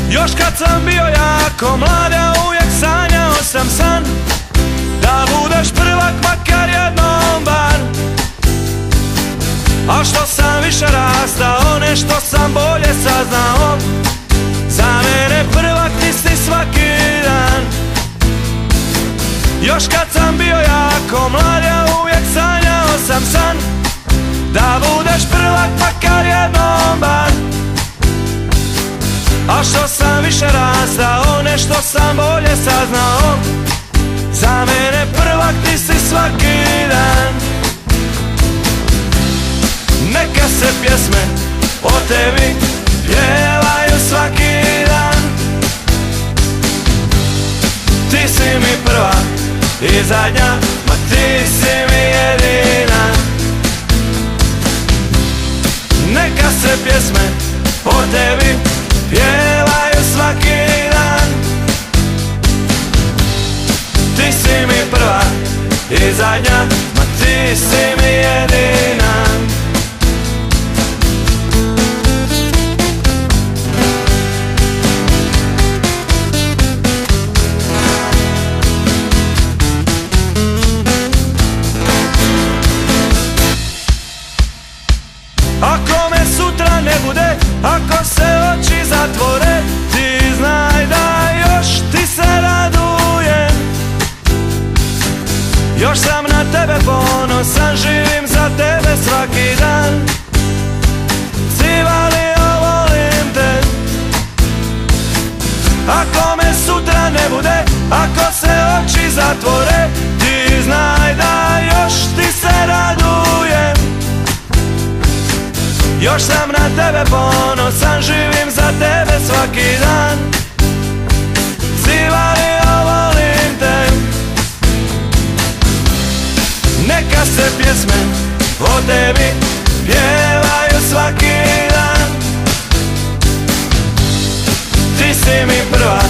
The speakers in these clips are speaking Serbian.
Još kad sam bio jako mlad, ja uvijek sanjao sam san da budeš prvak makar jednom bar. A što sam više rastao, nešto sam bolje saznao, za mene prvak ti si svaki dan. Još kad sam bio jako mlad, ja uvijek sanjao sam san da budeš prvak makar jednom bar. A što sam više rastao, nešto sam bolje saznao, za mene prvak ti si svaki dan. Neka se pjesme o tebi pjevaju svaki dan. Ti si mi prva i zadnja, ma ti si mi jedina. Neka se pjesme o tebi pjevaju svaki dan. Ti si mi prva i zadnja, ma ti si mi jedina. Ako me sutra ne bude, ako se oči zatvore, ti znaj da još ti se radujem. Još sam na tebe ponosan, živim za tebe svaki dan. Civalio, volim te. Ako me sutra ne bude, ako se oči zatvore, ti znaj da još ti se radujem. Još sam na tebe ponosan, živim za tebe svaki dan. Civalio, volim te. Neka se pjesme o tebi pjevaju svaki dan. Ti si mi prva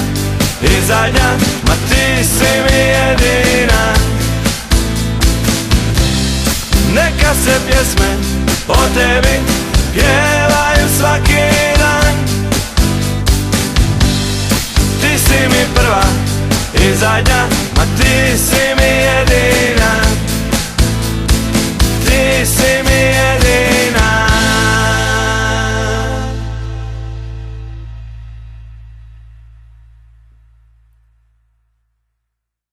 i zadnja, ma ti si mi jedina. Neka se pjesme o tebi pjevaju svaki dan. Ti si mi prva i zadnja,